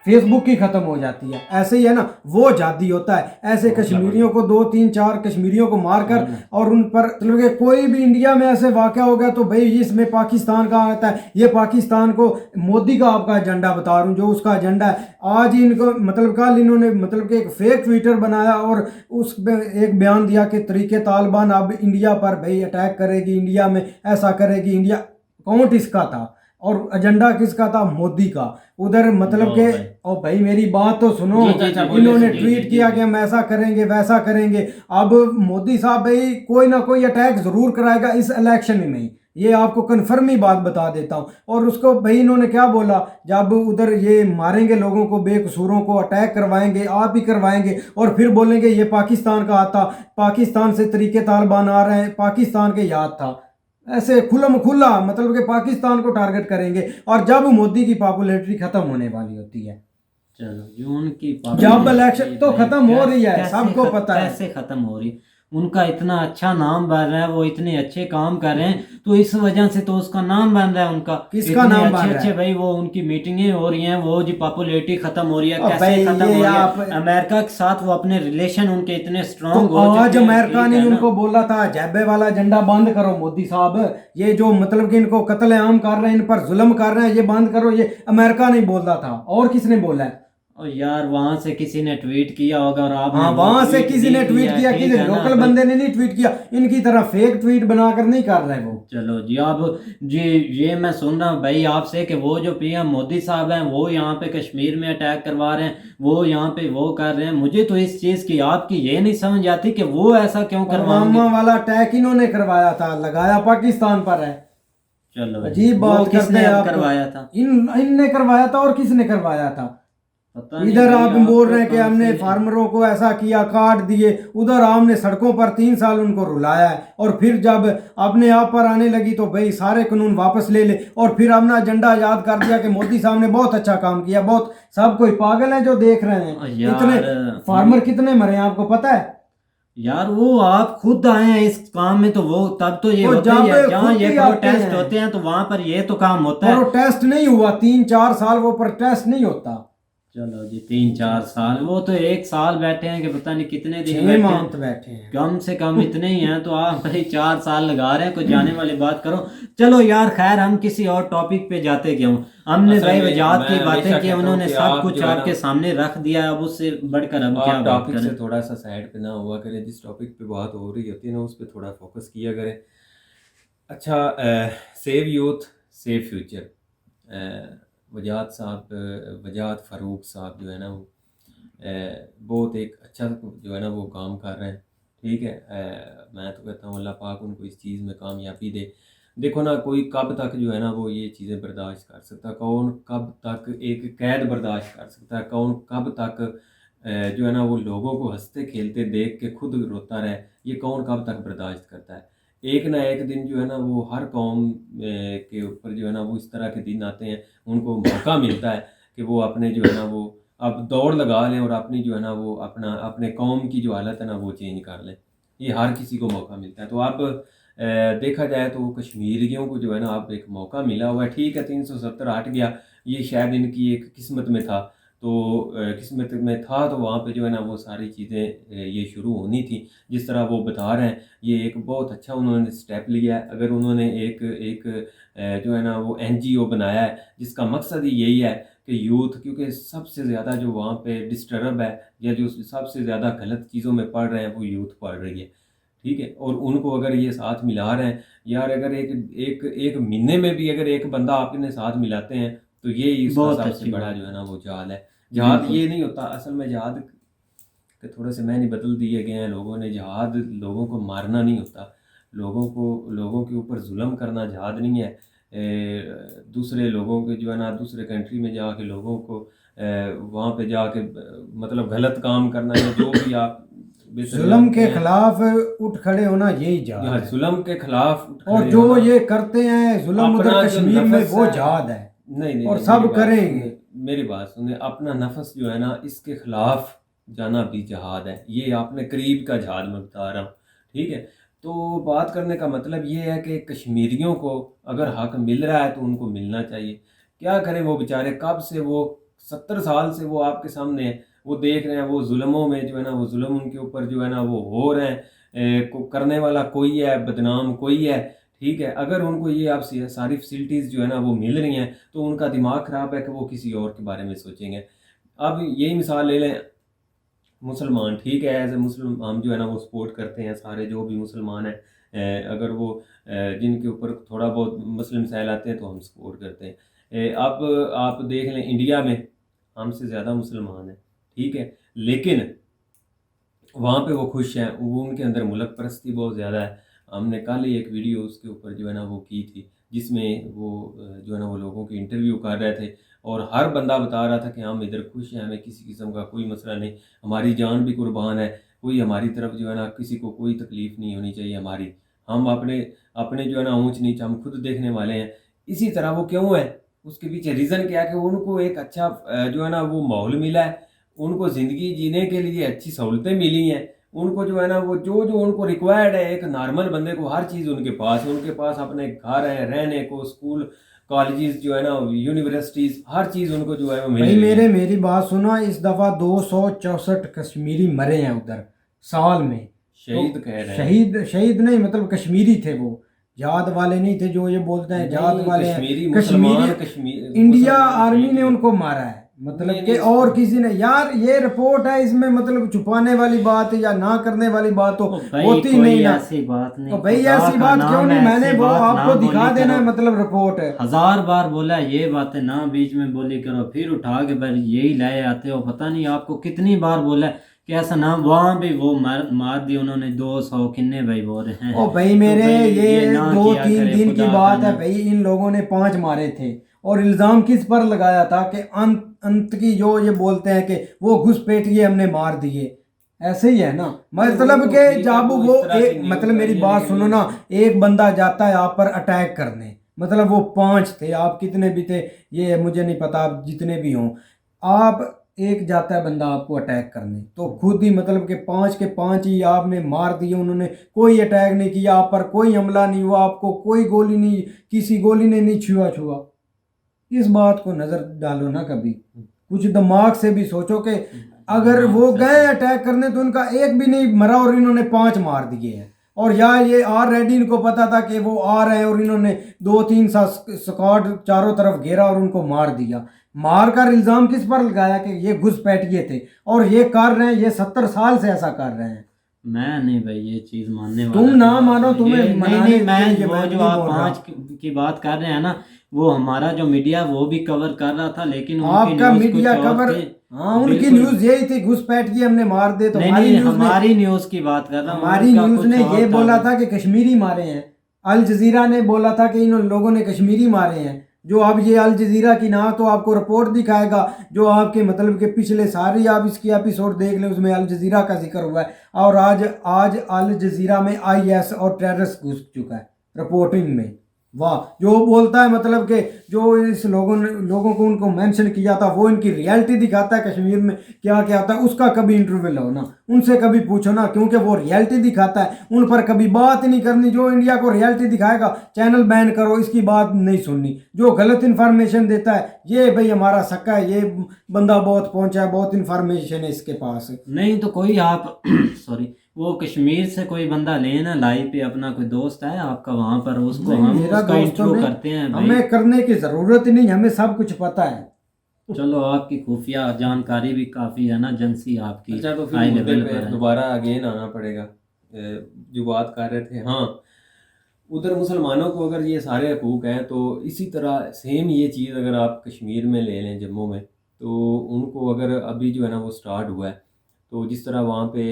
फेसबुक की ख़त्म हो जाती है। ऐसे ही है ना, वो जादी होता है। ऐसे कश्मीरियों को 2 3 4 कश्मीरियों को मारकर और उन पर मतलब कोई भी इंडिया में ऐसे वाक़या हो गया तो भाई इसमें पाकिस्तान का आता है। ये पाकिस्तान को मोदी का आपका एजेंडा बता रहा हूँ, जो उसका एजेंडा है। आज इनको मतलब कल इन्होंने मतलब कि एक फेक ट्विटर बनाया और उस एक बयान दिया कि तरीके तालिबान अब इंडिया पर भाई अटैक करेगी, इंडिया में ऐसा करेगी। इंडिया अकाउंट इसका था और एजेंडा किसका था? मोदी का। उधर मतलब के ओ भाई मेरी बात तो सुनो, इन्होंने ट्वीट किया कि हम ऐसा करेंगे वैसा करेंगे। अब मोदी साहब भाई कोई ना कोई अटैक जरूर कराएगा इस इलेक्शन में, ये आपको कन्फर्म ही बात बता देता हूँ। और उसको भाई इन्होंने क्या बोला, जब उधर ये मारेंगे लोगों को, बेकसूरों को अटैक करवाएंगे, आप ही करवाएंगे, और फिर बोलेंगे ये पाकिस्तान का आता, पाकिस्तान से तरीके तालिबान आ रहे हैं, पाकिस्तान के याद था। ऐसे खुल्लम खुल्ला मतलब कि पाकिस्तान को टारगेट करेंगे। और जब मोदी की पॉपुलैरिटी खत्म होने वाली होती है, चलो जून की जब इलेक्शन तो खत्म हो रही है, सबको पता है कैसे खत्म हो रही। उनका इतना अच्छा नाम बन रहा है, वो इतने अच्छे काम कर रहे हैं, तो इस वजह से तो उसका नाम बन रहा है उनका। किसका इतने नाम बन अच्छे रहा अच्छे है? भाई वो उनकी मीटिंगें हो रही हैं, वो जी पॉपुलैरिटी खत्म हो रही है, अब कैसे भाई खत्म ये हो रही आप है, अमेरिका के साथ वो अपने रिलेशन उनके इतने तो स्ट्रांग हो आज चुके हैं, अमेरिका ठीक ने है ना। उनको बोला था जैबे वाला झंडा बंद करो मोदी साहब, ये जो मतलब कि इनको कत्लेआम कर रहे हैं, इन पर जुल्म कर रहे हैं, ये बंद करो, ये अमेरिका नहीं बोलता था, और किसने बोला है? और यार वहां से किसी ने ट्वीट किया होगा और आपने हाँ, वो वहां से ट्वीट किसी भी ने ट्वीट किया, ठीक किसी है ना लोकल भाई। बंदे ने नहीं ट्वीट किया, इनकी तरह फेक ट्वीट बनाकर नहीं कर रहे वो। चलो जी, अब जी ये मैं सुन रहा हूँ भाई आपसे कि वो जो पीएम मोदी साहब हैं वो यहाँ पे कश्मीर में अटैक करवा रहे हैं, वो यहाँ पे वो कर रहे हैं। मुझे तो इस चीज़ की आपकी ये नहीं समझ आती कि वो ऐसा क्यों करवाएंगे। पुलवामा वाला अटैक इन्होंने करवाया था, लगाया पाकिस्तान पर है। चलो जी, अजीब वो बात करते किसने हैं अब आप तो। करवाया था? इनने करवाया था, और किसने करवाया था? पता नहीं इधर भाई, आप बोल तो रहे हैं कि कहाँ हमने से- फार्मरों को ऐसा किया, काट दिए, उधर आपने सड़कों पर 3 साल उनको रुलाया है, और फिर जब अपने आप पर आने लगी तो भाई सारे कानून वापस ले ले, और फिर अपना एजेंडा याद कर दिया कि मोदी साहब ने बहुत अच्छा काम किया, बहुत। सब कोई पागल है जो देख रहे हैं। यार, इतने फार्मर कितने मरे हैं आपको पता है? यार वो आप खुद आए हैं इस काम में, तो वो तब तो ये वो होता ही है, जब जहाँ खुद ये ही आते प्रोटेस्ट हैं। होते हैं तो वहां पर ये तो काम होता है। प्रोटेस्ट नहीं हुआ 3-4 साल, वो प्रोटेस्ट नहीं होता। चलो जी, 3-4 साल, वो तो 1 साल बैठे हैं कि पता नहीं कितने दिन 6 बैठे माह हैं। बैठे हैं। कम से कम इतने ही हैं, तो आप भाई 4 साल लगा रहे हैं, कुछ जाने वाली बात करो। चलो यार खैर, हम किसी और टॉपिक पे जाते क्यों। हमने असल भाई में वजाहत मैं की बातें हमेशा की, कहता हूं उन्होंने कि सब आप कुछ जो है ना, आपके सामने रख दिया, अब उससे बढ़कर हम क्या आप बात टॉपिक करें। से थोड़ा सा साइड पे ना हुआ करें, जिस टॉपिक पे बात हो रही होती है ना उस पर थोड़ा फोकस किया करें। अच्छा, सेव यूथ सेव फ्यूचर, वजाहत साहब, वजाहत फ़ारूक साहब जो है ना वो बहुत एक अच्छा जो है ना वो काम कर रहे हैं, ठीक है। मैं तो कहता हूँ अल्लाह पाक उनको इस चीज़ में कामयाबी दे। देखो ना, कोई कब तक जो है ना वो ये चीज़ें बर्दाश्त कर सकता है, कौन कब तक एक कैद बर्दाश्त कर सकता है, कौन कब तक जो है ना वो लोगों को हंसते खेलते देख के खुद रोता रहे, ये कौन कब तक बर्दाश्त करता है। एक ना एक दिन जो है ना वो हर कौम के ऊपर जो है ना वो इस तरह के दिन आते हैं, उनको मौका मिलता है कि वो अपने जो है ना वो अब दौड़ लगा लें और अपनी जो है ना वो अपना अपने कौम की जो हालत है ना वो चेंज कर लें। ये हर किसी को मौका मिलता है। तो अब देखा जाए तो कश्मीरियों को जो है ना अब एक मौका मिला हुआ है, ठीक है। 370 हट गया, ये शायद इनकी एक किस्मत में था, तो किस्मत में था तो वहाँ पे जो है ना वो सारी चीज़ें ये शुरू होनी थी। जिस तरह वो बता रहे हैं, ये एक बहुत अच्छा उन्होंने स्टेप लिया है। अगर उन्होंने एक एक जो है ना वो NGO बनाया है जिसका मकसद ही यही है कि यूथ, क्योंकि सबसे ज़्यादा जो वहाँ पे डिस्टर्ब है या जो सबसे ज़्यादा गलत चीज़ों में पढ़ रहे हैं वो यूथ पढ़ रही है, ठीक है। और उनको अगर ये साथ मिला रहे हैं यार, अगर एक एक एक महीने में भी अगर एक बंदा आपने साथ मिलाते हैं तो ये इसका बहुत सबसे अच्छी बड़ा बात जो है ना वो जहाद है। जहाद बिल्कुल। ये नहीं होता असल में, जहाद के थोड़े से मैंने बदल दिए गए हैं लोगों ने। जहाद लोगों को मारना नहीं होता, लोगों के ऊपर जुल्म करना जहाद नहीं है। दूसरे लोगों के जो है ना दूसरे कंट्री में जाके लोगों को वहाँ पे जाके मतलब गलत काम करना या जो भी आप बेहतर जुल्म जानते के हैं, खिलाफ उठ खड़े होना यही जहाद जहाँ है। जुल्म के खिलाफ और खड़े जो होना, ये करते हैं जुल्म अपना उधर जो कश्मीर में, नफस वो है, जहाद है। नहीं नहीं और नहीं, सब मेरी बात करेंगे। सुनिए, मेरी बात सुनिए। अपना नफस जो है ना इसके खिलाफ जाना भी जहाद है। ये आपने करीब का जहाद मैं बता रहा हूँ, ठीक है। तो बात करने का मतलब ये है कि कश्मीरियों को अगर हक मिल रहा है तो उनको मिलना चाहिए। क्या करें वो बेचारे, कब से वो 70 साल से वो आपके सामने हैं, वो देख रहे हैं वो जुल्मों में जो है ना वो जुल्म उनके ऊपर जो है ना वो हो रहे हैं। करने वाला कोई है, बदनाम कोई है, ठीक है। अगर उनको ये आप सारी फैसिलिटीज़ जो है ना वो मिल रही हैं तो उनका दिमाग ख़राब है कि वो किसी और के बारे में सोचेंगे। अब यही मिसाल ले लें, मुसलमान, ठीक है, एज ए मुस्लिम हम जो है ना वो सपोर्ट करते हैं सारे जो भी मुसलमान हैं। अगर वो जिनके ऊपर थोड़ा बहुत मुस्लिम मसाइल आते हैं तो हम सपोर्ट करते हैं। अब आप देख लें इंडिया में हमसे ज़्यादा मुसलमान हैं, ठीक है, लेकिन वहाँ पे वो खुश हैं, वो उनके अंदर मुल्क परस्ती बहुत ज़्यादा है। हमने कल ही एक वीडियो उसके ऊपर जो है ना वो की थी, जिसमें वो जो है ना वो लोगों की इंटरव्यू कर रहे थे और हर बंदा बता रहा था कि हम इधर खुश हैं, हमें किसी किस्म का कोई मसला नहीं, हमारी जान भी कुर्बान है, कोई हमारी तरफ जो है ना किसी को कोई तकलीफ़ नहीं होनी चाहिए हमारी, हम अपने अपने जो है ना ऊँच नीच हम खुद देखने वाले हैं। इसी तरह वो क्यों है, उसके पीछे रीज़न क्या है कि उनको एक अच्छा जो है ना वो माहौल मिला है, उनको ज़िंदगी जीने के लिए अच्छी सहूलतें मिली हैं, उनको जो है ना वो जो जो उनको रिक्वायर्ड है, एक नॉर्मल बंदे को हर चीज़ उनके पास अपने घर है, रहने को, स्कूल कॉलेजेस जो है ना, यूनिवर्सिटीज, हर चीज़ उनको जो है वो मिल भाई रही है। मेरी बात सुनो, इस दफा 264 कश्मीरी मरे हैं उधर साल में। शहीद तो कह रहे हैं। शहीद नहीं, मतलब कश्मीरी थे वो, जात वाले नहीं थे जो ये बोलते हैं जात नहीं, वाले हैं। कश्मीरी मुसलमान, इंडिया मुसलमान आर्मी शहीद ने हैं। उनको मारा है, मतलब नहीं, कि नहीं, और किसी ने। यार ये रिपोर्ट है, इसमें मतलब छुपाने वाली बात या ना करने वाली बात तो भाई होती कोई नहीं ना। ऐसी बात नहीं, तो भाई खुदा ऐसी का बात नाम क्यों नहीं, है, मैंने ऐसी वो बात आपको ना दिखा बोली देना है, करो। मतलब रिपोर्ट है। 1000 बार बोला ये बातें ना बीच में बोली करो, फिर उठा के भाई यही लाए आते हो। पता नहीं आपको कितनी बार बोला है कि ऐसा ना, वहाँ भी वो मार दी उन्होंने 200 किन्ने भाई बोल रहे हैं। ओ भाई तो मेरे भाई ये ना 2-3 किया करे, दिन खुदा की का बात है नाम। भाई, इन लोगों ने 5 मारे थे। और इल्जाम किस पर लगाया था कि अंत की जो ये बोलते हैं कि वो घुसपैठिए हमने मार दिए। ऐसे ही है ना, मतलब तो कि ठीक है, जब वो वो इस तरह की एक, न्यूज़ मतलब मेरी है, बात लेकिन सुनो ना, एक बंदा जाता है आप पर अटैक करने, मतलब वो 5 थे, आप कितने भी थे ये मुझे नहीं पता, आप जितने भी हों, आप एक जाता है बंदा आपको अटैक करने, तो खुद ही मतलब कि 5 के 5 ही आपने मार दिए। उन्होंने कोई अटैक नहीं किया आप पर, कोई हमला नहीं हुआ, आपको कोई गोली नहीं, किसी गोली ने नहीं छुआ। इस बात को नजर डालो ना कभी, कुछ दिमाग से भी सोचो कि अगर वो गए अटैक करने तो उनका एक भी नहीं मरा और इन्होंने 5 मार दिए हैं। और या ये ऑलरेडी इनको पता था कि वो आ रहे हैं और इन्होंने 2-3 सा स्क्वाड चारों तरफ घेरा और उनको मार दिया। मार कर इल्जाम किस पर लगाया कि ये घुसपैठिए थे, और ये कर रहे हैं, ये 70 साल से ऐसा कर रहे हैं। मैं नहीं भाई ये चीज मानने वाला। तुम ना मानो, तुम्हें नहीं मनाने नहीं, के मैं लिए वो मैं जो नहीं आप बोल रहा। 5 की बात कर रहे हैं ना, वो हमारा जो मीडिया वो भी कवर कर रहा था, लेकिन उनकी आपका न्यूज़ मीडिया कुछ और कवर, थी। हाँ उनकी बिल्कुल। न्यूज यही थी घुसपैठिए हमने मार दे, तो नहीं हमारी नहीं, न्यूज ने, हमारी न्यूज़ की बात कर रहा हूँ, हमारी उनका न्यूज कुछ ने और ये बोला वो। था कि कश्मीरी मारे हैं। अल जजीरा ने बोला था कि इन लोगों ने कश्मीरी मारे हैं। जो अब ये अल जजीरा की ना तो आपको रिपोर्ट दिखाएगा, जो आपके मतलब के पिछले सारी आप इसकी एपिसोड देख लें, उसमें अल जजीरा का जिक्र हुआ है। और आज अल जजीरा में IS और टेररिस्ट घुस चुका है रिपोर्टिंग में। वाह, जो बोलता है मतलब कि जो इस लोगों को उनको मेंशन किया था वो इनकी रियलिटी दिखाता है कश्मीर में क्या क्या होता है, उसका कभी इंटरव्यू लो ना, उनसे कभी पूछो ना, क्योंकि वो रियलिटी दिखाता है, उन पर कभी बात नहीं करनी। जो इंडिया को रियलिटी दिखाएगा चैनल बैन करो, इसकी बात नहीं सुननी। जो गलत इन्फॉर्मेशन देता है ये भाई हमारा सक्का है, ये बंदा बहुत पहुंचा है, बहुत इन्फॉर्मेशन है इसके पास। नहीं तो कोई आप सॉरी, वो कश्मीर से कोई बंदा ले ना लाइव पे, अपना कोई दोस्त है आपका वहां पर, उसको नहीं, हम मेरा उसका दोस्त तो इंट्रो नहीं, करते हैं भाई। हमें करने की जरूरत ही नहीं, हमें सब कुछ पता है। चलो आपकी खुफिया जानकारी भी काफी है ना, एजेंसी आपकी अच्छा, तो फिर हाई मुद्दे लेवल पे पर है। दोबारा अगेन आना पड़ेगा। जो बात कर रहे थे, हाँ उधर मुसलमानों को अगर ये सारे हकूक़ हैं तो इसी तरह सेम ये चीज़ अगर आप कश्मीर में ले लें, जम्मू में, तो उनको अगर अभी जो है ना वो स्टार्ट हुआ है, तो जिस तरह वहाँ पे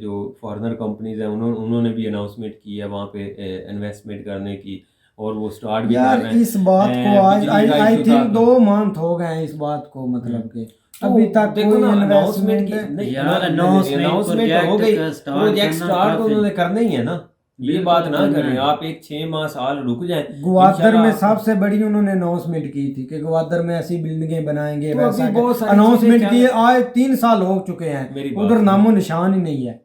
जो फॉरेनर कंपनीज हैं उन्होंने भी अनाउंसमेंट की है वहाँ पे इन्वेस्टमेंट करने की, और वो स्टार्ट भी कर यार रहे हैं। इस बात को आज बिजली का आई issue थिंक था। 2 मंथ हो गए हैं इस बात को, मतलब के तो अभी तक देखो कोई ना, इन्वेस्टमेंट यार announcement हो गई, प्रोजेक्ट का प्रोजेक्ट करना स्टार्ट तो काफी- उन्होंने करना ही है ना। ये बिल्कुल बात ना करना करें है। आप, एक 6 माह साल रुक जाएं। ग्वादर में इंशाल्लाह सबसे बड़ी उन्होंने अनाउंसमेंट की थी कि ग्वादर में ऐसी बिल्डिंगें बनाएंगे, तो वैसा अभी बहुत सारी अनाउंसमेंट चीजें की क्या- आज 3 साल हो चुके मेरी हैं, बात उधर सुनो। नामो निशान ही नहीं है।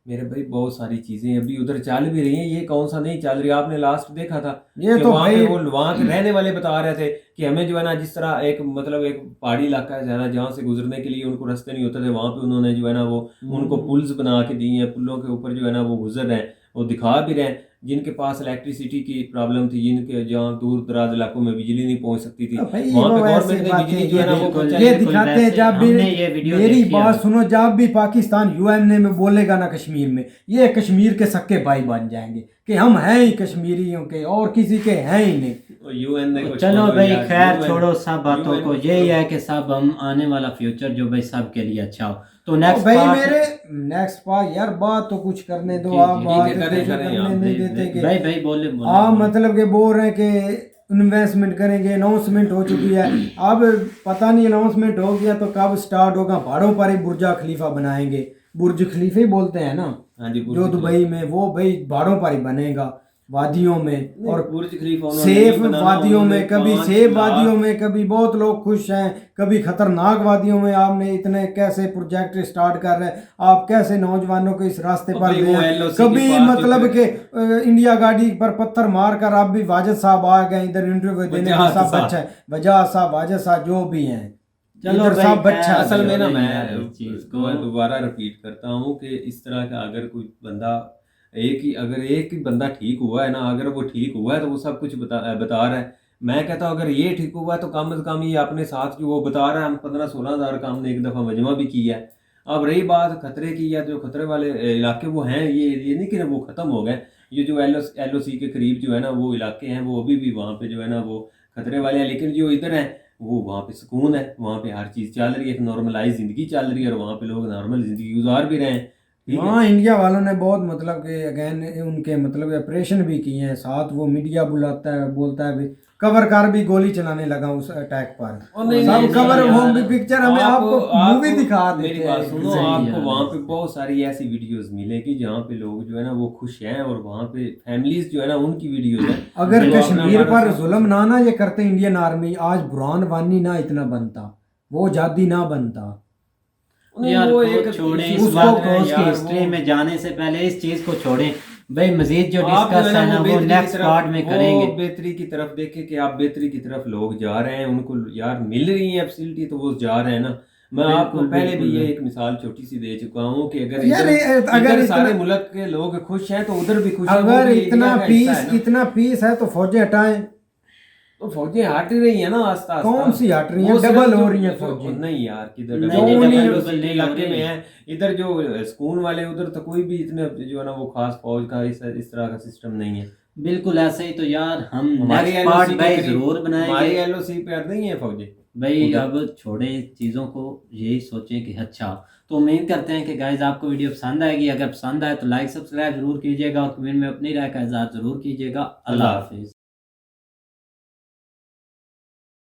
मेरे भाई बहुत सारी चीजें अभी उधर चल भी रही हैं, ये कौन सा नहीं चल रही। आपने लास्ट देखा था ये कि तो वहाँ पे भाई वो वहाँ के रहने वाले बता रहे थे कि हमें जो है ना, जिस तरह एक मतलब एक पहाड़ी इलाका है ज़्यादा, जहाँ से गुजरने के लिए उनको रास्ते नहीं होते थे, वहाँ पे उन्होंने जो है ना वो उनको पुल्स बना के दी हैं, पुलों के ऊपर जो है ना वो गुजर रहे हैं, वो दिखा भी रहे हैं। जिनके पास इलेक्ट्रिसिटी की प्रॉब्लम थी, जिनके जहाँ दूर दराज इलाकों में बिजली नहीं पहुँच सकती थी, भाई वहाँ पे वो ऐसी गवर्नमेंट ने बातें बिजली जो है ना वो बिल्कुल, पहुँचाई। ये बिल्कुल दिखाते हैं वैसे जब भी हमने ये वीडियो मेरी देखी बात है। सुनो, जब भी पाकिस्तान UN में बोलेगा ना कश्मीर में, ये कश्मीर के सक्के भाई बन जाएंगे कि हम हैं ही कश्मीरियों के और किसी के हैं ही नहीं। UN ने कुछ चलो बोलो भाई यार, खैर UN छोड़ो सब बातों को, UN यही है कि सब हम आने वाला फ्यूचर जो भाई सब के लिए अच्छा हो। तो तो नेक्स्ट भाई पार्ट मेरे नेक्स्ट पार्ट, यार बात तो कुछ करने दो, जी, आप जी, बात ठीक है, कुछ करें करने आप, नहीं भाई, देते कि भाई बोले आप मतलब के बोल रहे हैं कि इन्वेस्टमेंट करेंगे, अनाउंसमेंट हो चुकी है, अब पता नहीं अनाउंसमेंट हो गया तो कब स्टार्ट होगा। पहाड़ों पर ही बुर्ज खलीफा बनाएंगे, बुर्ज खलीफा ही बोलते हैं ना हाँ जी, जो दुबई में, वो भाई पहाड़ों पर ही बनेगा। वादियों में और बुर्ज खलीफा उन्होंने सेफ नहीं बनाना, वादियों उन्होंने में, कभी 5 सेफ लाख वादियों में, कभी बहुत लोग खुश हैं, कभी खतरनाक वादियों में। आपने इतने कैसे प्रोजेक्ट स्टार्ट कर रहे हैं, आप कैसे नौजवानों को इस रास्ते तो पर भाई ले वो आए। LOC के कभी पास जो मतलब फिर- के इंडिया गाड़ी पर पत्थर मार कर आप भी वाजिद साहब आ गए इधर इंटरव्यू देने के, वजाहत सब साहब। अच्छा है, वजाहत साहब, वाजिद साहब जो भी हैं, चलो इधर भाई, सब खैर, अच्छा है। असल में ना नहीं मैं यार, इस चीज़ को मैं दोबारा रिपीट करता हूँ कि इस तरह का अगर कोई बंदा अगर एक ही बंदा ठीक हुआ है ना, अगर वो ठीक हुआ है तो वो सब कुछ बता रहा है। मैं कहता हूँ अगर ये ठीक हुआ है तो कम से कम ये अपने साथ जो वो बता रहा है, हम 15-16 हज़ार का हमने एक दफ़ा मजमा भी किया है। अब रही बात खतरे की, या जो खतरे वाले इलाके वो हैं, ये नहीं कि वो ख़त्म हो गए। ये जो LOC के करीब जो है ना वो इलाके हैं, वो अभी भी वहाँ पे जो है ना वो खतरे वाले हैं, लेकिन जो इधर हैं वो वहाँ पे सुकून है, वहाँ पे हर चीज़ चल रही है, एक नॉर्मलाइज ज़िंदगी चल रही है, और वहाँ पे लोग नॉर्मल ज़िंदगी गुजार भी रहे हैं। ठीक है। हाँ, इंडिया वालों ने बहुत मतलब कि अगेन उनके मतलब ऑपरेशन भी किए हैं, साथ वो मीडिया बुलाता है, बोलता है भी कवर कर भी गोली चलाने लगा उस अटैक पर। और नहीं, सब नहीं, कवर नहीं वो यार, भी पिक्चर हमें आपको मूवी दिखा मेरी देते बात हैं। सुनो, सही आपको यार, वहाँ पे सही। बहुत सारी ऐसी वीडियोस मिलेगी जहाँ पे लोग जो है ना वो खुश हैं, और वहाँ पे फैमिलीज जो है ना उनकी वीडियोस हैं। अगर जो अपना कश्मीर हमारा पर सब जुल्म ना ये करते इंडियन आर्मी, आज बुरहान वानी ना इतना बनता, वो आजादी ना बनता। नहीं, यार वो को एक छोड़ें, इस उसको बात है को, उसकी यार, हिस्ट्री वो- में जाने से पहले इस चीज़ को छोड़ें भाई। मजीद जो आप जो डिस्कस है ना वो बेहतरी की नेक्स्ट तरफ- पार्ट में वो करेंगे। बेहतरी की तरफ देखें कि आप बेहतरी की तरफ लोग जा रहे हैं, उनको यार मिल रही है फैसिलिटी तो वो जा रहे हैं ना। मैं बिल्कुल, आपको पहले भी बिल्कुल। ये एक मिसाल छोटी सी दे चुका हूँ कि अगर यार अगर इधर इतना- सारे मुल्क के लोग खुश हैं तो उधर भी खुश है, वो अगर भी इतना इंडिया का हिस्सा है पीस ना। इतना पीस है तो फौजें हटाएं। तो फौजें हट ही रही है ना आस्ता आस्ता। कौन सी हट रही हैं? वो सिर्फ डबल हो जो- रही हैं जो- फौजें। नहीं यार, किधर नहीं, डबल नहीं, हो रही है? डबल उसी नहीं हो इलाके रही। में है। इधर जो स्कूल वाले उधर तो कोई भी इतने जो है ना वो खास फौज का इस तरह का सिस्टम नहीं है। बिल्कुल ऐसे ही। तो यार हम हमारी नेक्स्ट पार्ट LOC भाई के करीब- जरूर हमारी बनाएंगे LOC पे हट नहीं है फौजें भाई। उधर। अब छोड़ें चीज़ों को, यही सोचें कि अच्छा। तो उम्मीद करते हैं कि गाइज आपको वीडियो पसंद आएगी। अगर पसंद आए तो लाइक सब्सक्राइब जरूर कीजिएगा, और कमेंट में अपनी राय का इजहार जरूर कीजिएगा। अल्लाह हाफिज़।